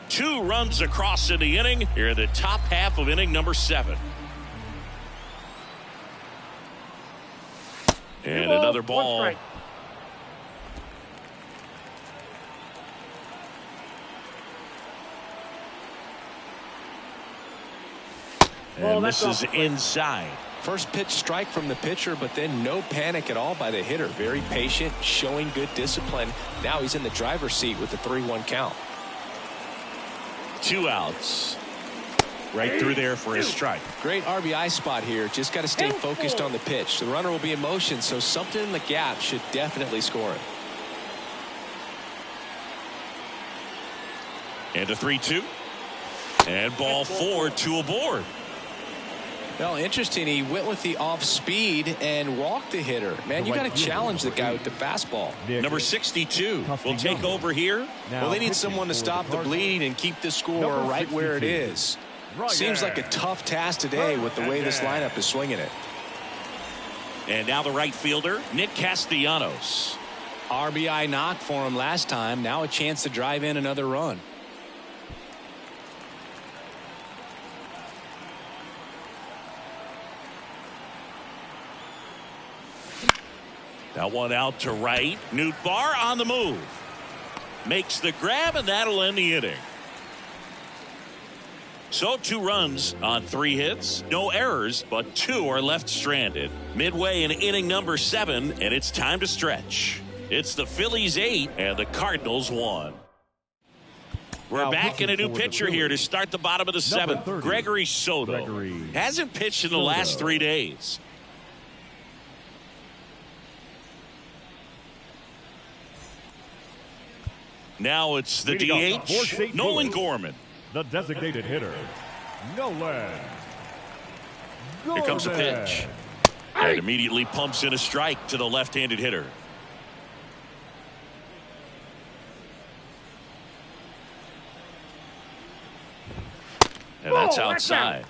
2 runs across in the inning. Here in the top half of inning number 7. And another ball. And this is inside. First pitch strike from the pitcher, but then no panic at all by the hitter. Very patient, showing good discipline. Now he's in the driver's seat with the 3-1 count. 2 outs. Right through there for a strike. Great RBI spot here. Just got to stay focused on the pitch. The runner will be in motion, so something in the gap should definitely score it. And a 3-2. And ball 4, 2 aboard. Well, interesting. He went with the off speed and walked the hitter. Man, you got to challenge the guy with the fastball. Number 62 will take over here. Well, they need someone to stop the bleeding and keep the score right where it is. Seems like a tough task today with the way this lineup is swinging it. And now the right fielder, Nick Castellanos. RBI knock for him last time. Now a chance to drive in another run. That one out to right. Nootbaar on the move. Makes the grab, and that'll end the inning. So 2 runs on 3 hits. No errors, but 2 are left stranded. Midway in inning number 7, and it's time to stretch. It's the Phillies 8 and the Cardinals 1. We're Now back in a new for the pitcher here to start the bottom of the 7th. 30, Gregory Soto. Hasn't pitched in the last 3 days. Now it's the DH, Nolan Gorman. The designated hitter, Nolan. Here comes the pitch. And immediately pumps in a strike to the left-handed hitter. And that's outside.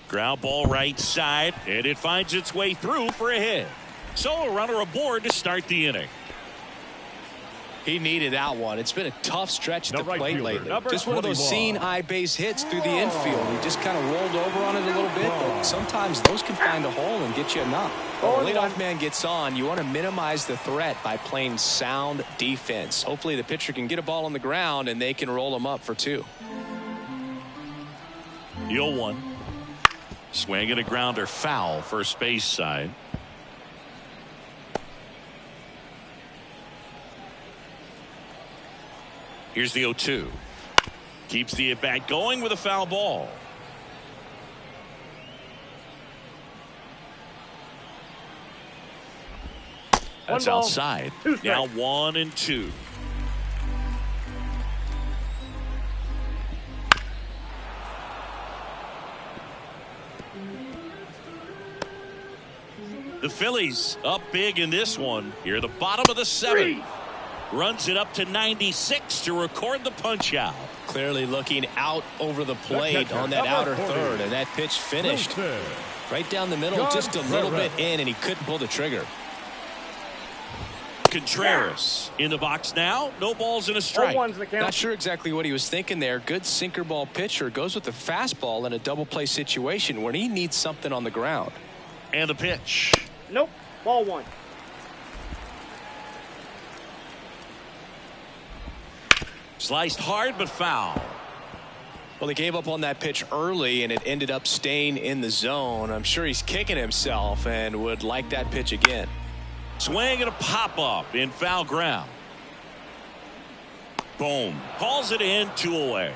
Ground ball right side, and it finds its way through for a hit. So a runner aboard to start the inning. He needed that one. It's been a tough stretch at the plate lately. Just one of those 21. seeing eye base hits through the infield. He just kind of rolled over on it a little bit, but sometimes those can find a hole and get you a knock. When the leadoff man gets on, you want to minimize the threat by playing sound defense. Hopefully the pitcher can get a ball on the ground and they can roll him up for 2. The 0-1. Swing and a grounder foul, first base side. Here's the 0-2. Keeps the at-bat going with a foul ball. That's outside. Now 1-2. The Phillies up big in this one. Here, the bottom of the 7th. Runs it up to 96 to record the punch out. Clearly looking out over the plate on that outer third, and that pitch finished right down the middle, just a little bit in, and he couldn't pull the trigger. Contreras in the box now. No balls and a strike. Not sure exactly what he was thinking there. Good sinker ball pitcher goes with the fastball in a double play situation when he needs something on the ground. And the pitch. Nope. Ball 1. Sliced hard but foul. Well, he gave up on that pitch early and it ended up staying in the zone. I'm sure he's kicking himself and would like that pitch again. Swing and a pop up in foul ground. Boom. Calls it in, 2 away.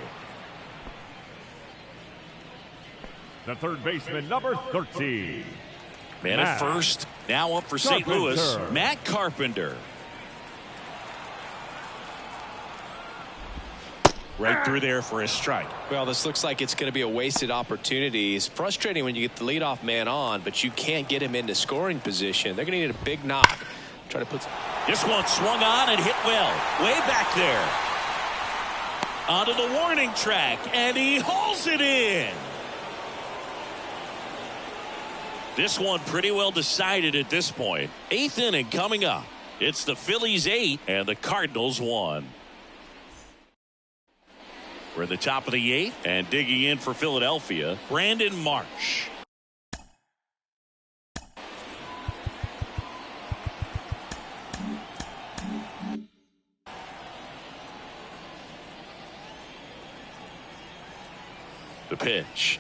The third baseman, number 13. Man at first. Now up for St. Louis, Matt Carpenter. Right through there for a strike. Well, this looks like it's going to be a wasted opportunity. It's frustrating when you get the leadoff man on, but you can't get him into scoring position. They're going to need a big knock. Try to put. This one swung on and hit well. Way back there. Onto the warning track, and he hauls it in. This one pretty well decided at this point. 8th inning coming up. It's the Phillies 8 and the Cardinals 1. We're at the top of the 8th, and digging in for Philadelphia, Brandon Marsh. The pitch.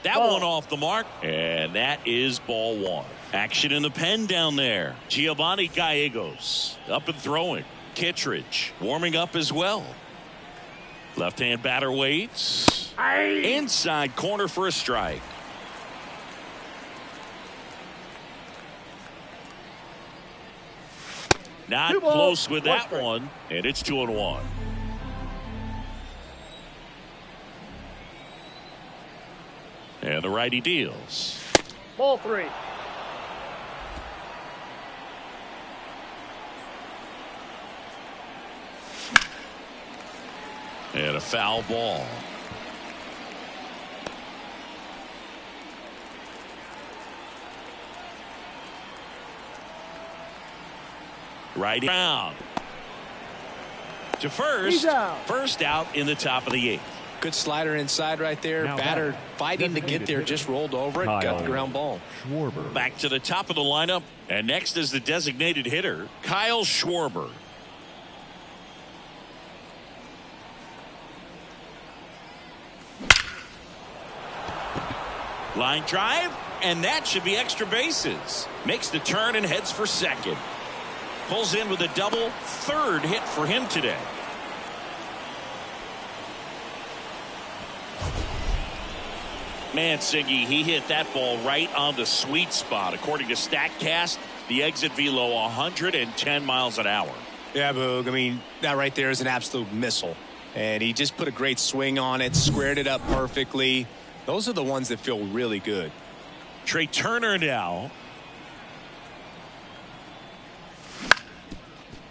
That one off the mark, and that is ball 1. Action in the pen down there. Giovanni Gallegos up and throwing. Kittredge warming up as well. Left-hand batter waits. Inside corner for a strike. Not close with that one, and it's 2-1. And the righty deals. Ball 3. And a foul ball. Right round to first. First out in the top of the 8th. Good slider inside right there. Batter fighting to get there, just rolled over it, got the ground ball. Schwarber. Back to the top of the lineup, and next is the designated hitter, Kyle Schwarber. Line drive, and that should be extra bases. Makes the turn and heads for second. Pulls in with a double, third hit for him today. Man, Siggy, he hit that ball right on the sweet spot. According to StatCast, the exit velo 110 miles an hour. Yeah, Boog. I mean, that right there is an absolute missile. And he just put a great swing on it, squared it up perfectly. Those are the ones that feel really good. Trey Turner now.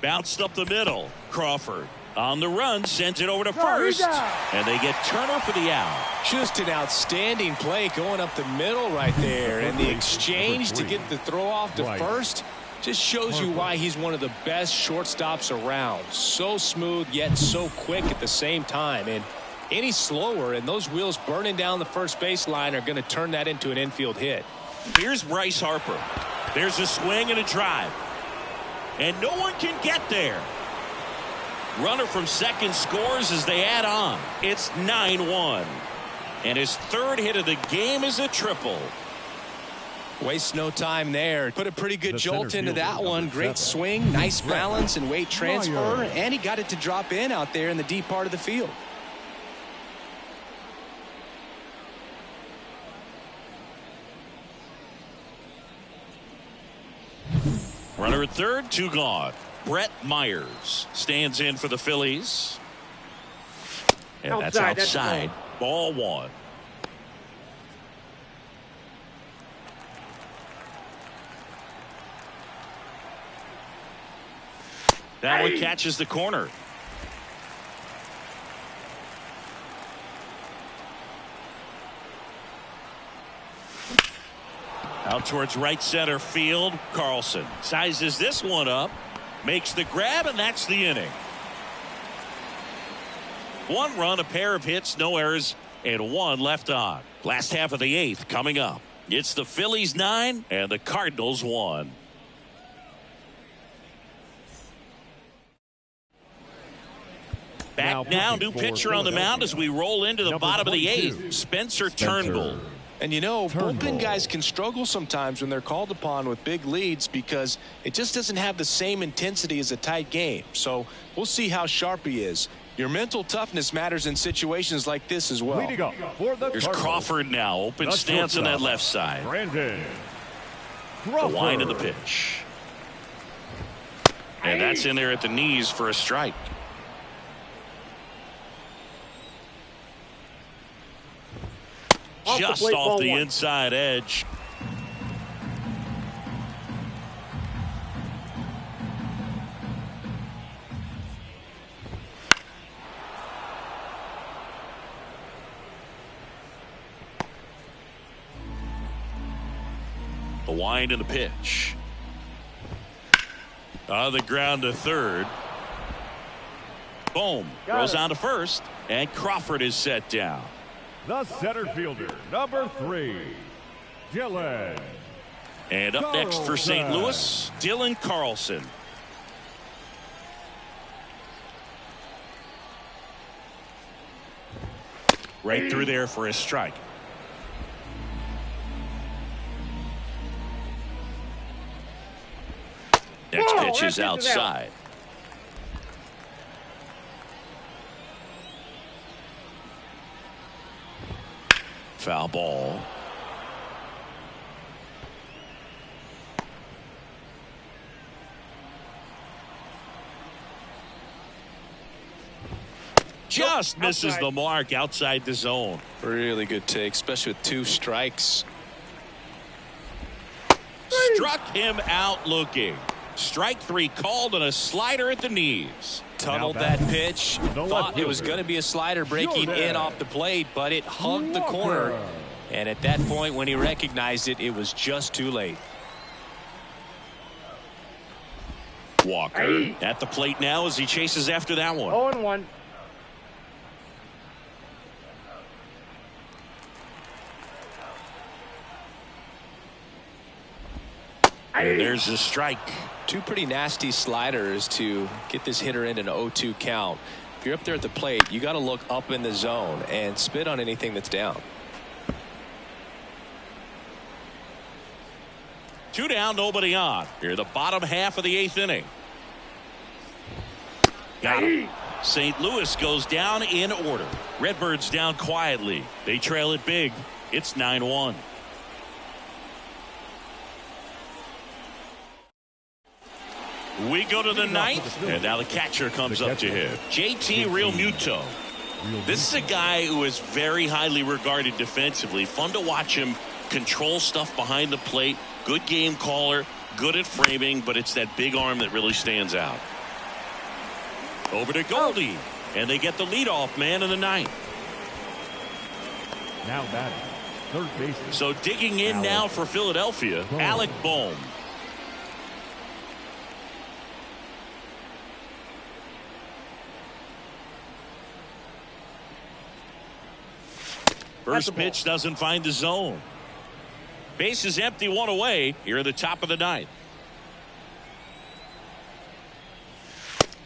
Bounced up the middle. Crawford on the run, sends it over to first, and they get Turner for the out. Just an outstanding play going up the middle right there, and the exchange to get the throw off to first just shows you why he's one of the best shortstops around. So smooth yet so quick at the same time, and any slower and those wheels burning down the first baseline are going to turn that into an infield hit. Here's Bryce Harper. There's a swing and a drive, and no one can get there. Runner from second scores as they add on. It's 9-1. And his third hit of the game is a triple. Waste no time there. Put a pretty good jolt into that one. Great swing, nice balance and weight transfer. And he got it to drop in out there in the deep part of the field. Runner at third, 2 gone. Brett Myers stands in for the Phillies. And that's outside. Ball 1. That one catches the corner. Out towards right center field. Carlson sizes this one up. Makes the grab, and that's the inning. 1 run, a pair of hits, no errors, and 1 left on. Last half of the 8th coming up. It's the Phillies 9 and the Cardinals 1. Back now, new pitcher on the mound as we roll into the bottom of the 8th. Spencer Turnbull. And you know, bullpen guys can struggle sometimes when they're called upon with big leads because it just doesn't have the same intensity as a tight game. So we'll see how sharp he is. Your mental toughness matters in situations like this as well. Here's Crawford now. Open stance on that left side. The wind of the pitch. And that's in there at the knees for a strike. Just off the inside edge. The wind and the pitch. On the ground to third. Boom. Goes on to first. And Crawford is set down. The center fielder, number 3, Dylan. And up next for St. Louis, Dylan Carlson. Right through there for a strike. Next Whoa, pitch that is pitch is out. outside. Foul ball. Just misses outside. the mark outside the zone. Really good take, especially with 2 strikes. Struck him out looking. Strike 3 called on a slider at the knees. Tunneled Now that back. pitch. The left Thought it was fielder. going to be a slider breaking Jordan. in off the plate, but it hugged the corner. Walker. And at that point, when he recognized it, it was just too late. Walker at the plate now as he chases after that one. 0-1. And there's a strike. 2 pretty nasty sliders to get this hitter in an 0-2 count. If you're up there at the plate, you got to look up in the zone and spit on anything that's down. 2 down, nobody on. Here the bottom half of the 8th inning. Got him. St. Louis goes down in order. Redbirds down quietly. They trail it big. It's 9-1. We go to the 9th, and now the catcher comes up to him. JT Realmuto. This is a guy who is very highly regarded defensively. Fun to watch him control stuff behind the plate. Good game caller, good at framing, but it's that big arm that really stands out. Over to Goldie, and they get the leadoff man in the 9th. Now batting, third baseman. So digging in now for Philadelphia, Alec Bohm. First pitch doesn't find the zone. Base is empty, 1 away here at the top of the 9th.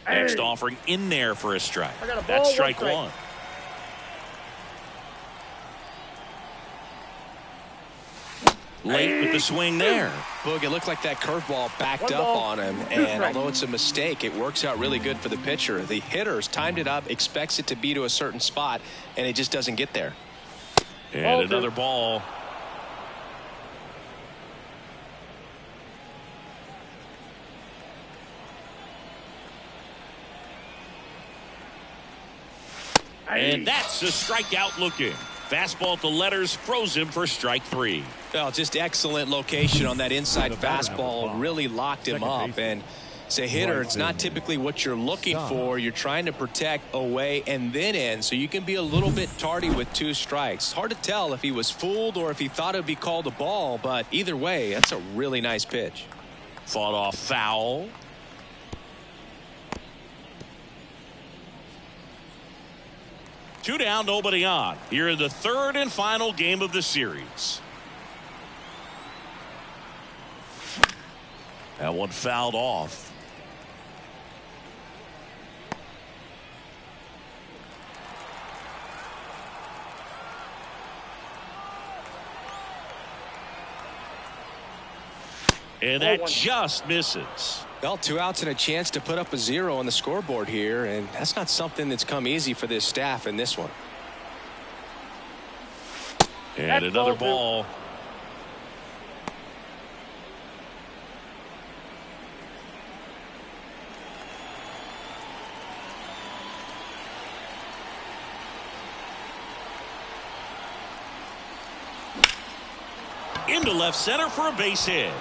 Next offering in there for a strike. I got a ball, That's one strike strike. 1. Late with the swing there. Boog, it looked like that curveball backed 1 up ball, on him, 2 and strikes. although it's a mistake, it works out really good for the pitcher. The hitter's timed it up, expects it to be to a certain spot, and it just doesn't get there. And Okay. another ball. And that's a strikeout looking. Fastball to letters froze him for strike 3. Well, just excellent location on that inside The batter, number fastball 5. really locked him Second up. baseman. And as a hitter, it's not typically what you're looking for. You're trying to protect away and then in, so you can be a little bit tardy with 2 strikes. Hard to tell if he was fooled or if he thought it would be called a ball, but either way, that's a really nice pitch. Fought off foul. Two down, nobody on. Here in the 3rd and final game of the series. That one fouled off. And that 0-1. just misses. Well, 2 outs and a chance to put up a 0 on the scoreboard here, and that's not something that's come easy for this staff in this one. And That's another ball ball. Into left center for a base hit.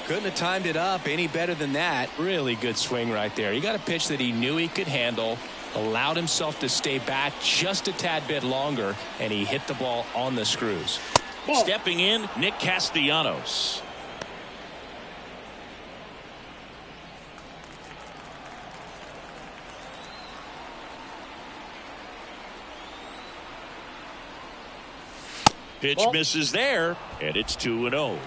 Couldn't have timed it up any better than that. Really good swing right there. He got a pitch that he knew he could handle, allowed himself to stay back just a tad bit longer, and he hit the ball on the screws. Stepping in, Nick Castellanos. Pitch Ball. misses there, and it's 2-0.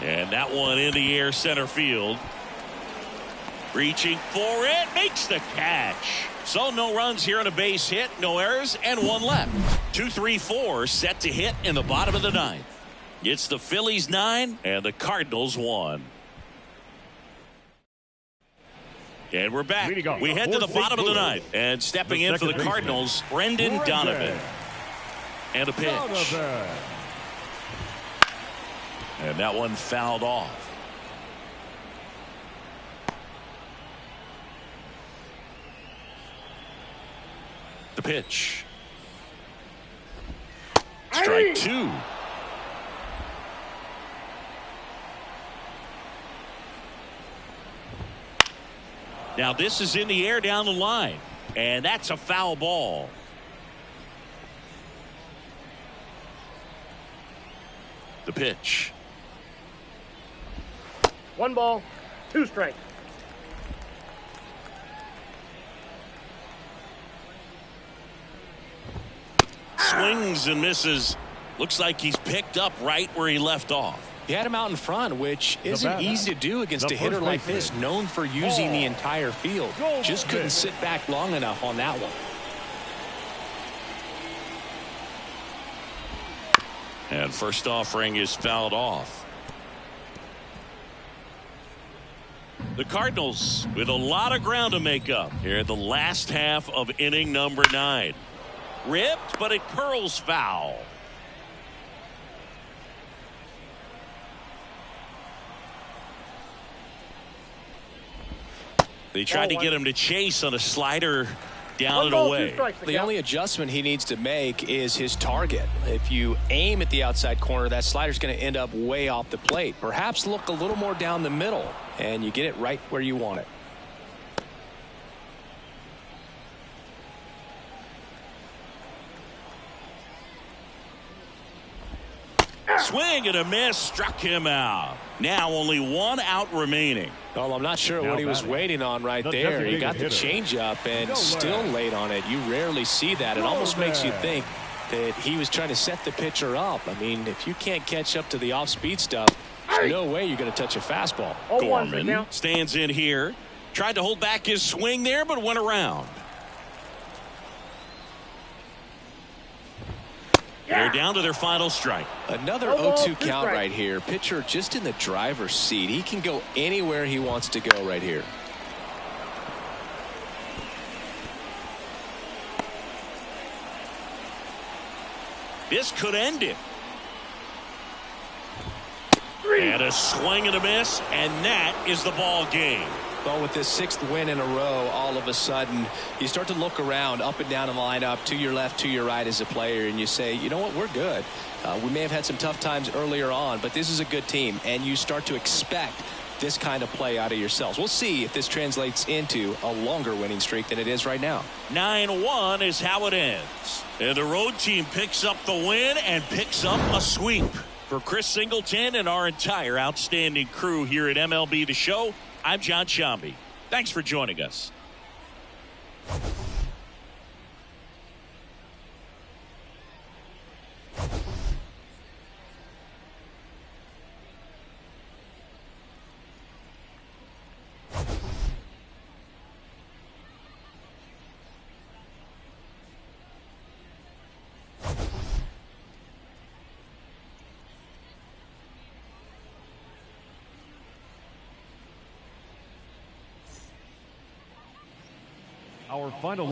And that one in the air center field. Reaching for it, makes the catch. So no runs here on a base hit, no errors, and one left. 2-3-4 set to hit in the bottom of the ninth. It's the Phillies 9 and the Cardinals 1. And we're back. We head to the bottom of the ninth. And stepping in for the Cardinals, Brendan Donovan. And a pitch. And that one fouled off. The pitch. Strike 2. Now this is in the air down the line. And that's a foul ball. The pitch. 1 ball, 2 strikes. Swings and misses. Looks like he's picked up right where he left off. He had him out in front, which isn't easy to do against a hitter like this, known for using the entire field. Just couldn't sit back long enough on that one. And first offering is fouled off. The Cardinals with a lot of ground to make up here in the last half of inning number 9. Ripped, but it curls foul. They tried to get him to chase on a slider down and away. The only adjustment he needs to make is his target. If you aim at the outside corner, that slider's going to end up way off the plate. Perhaps look a little more down the middle, and you get it right where you want it. Swing and a miss, struck him out. Now only 1 out remaining. Well, I'm not sure what he was waiting on right there. He got the changeup and still late on it. You rarely see that. It almost makes you think that he was trying to set the pitcher up. I mean, if you can't catch up to the off-speed stuff, there's no way you're going to touch a fastball. Gorman stands in here. Tried to hold back his swing there, but went around. They're down to their final strike. Another 0-2 count right here. Pitcher just in the driver's seat. He can go anywhere he wants to go right here. This could end it. And a swing and a miss, and that is the ball game. Well, with this 6th win in a row, all of a sudden you start to look around up and down the lineup, to your left, to your right as a player, and you say, you know what, we're good. We may have had some tough times earlier on, but this is a good team, and you start to expect this kind of play out of yourselves. We'll see if this translates into a longer winning streak than it is right now. 9-1 is how it ends. And the road team picks up the win and picks up a sweep. For Chris Singleton and our entire outstanding crew here at MLB The Show, I'm John Shambi. Thanks for joining us. Our final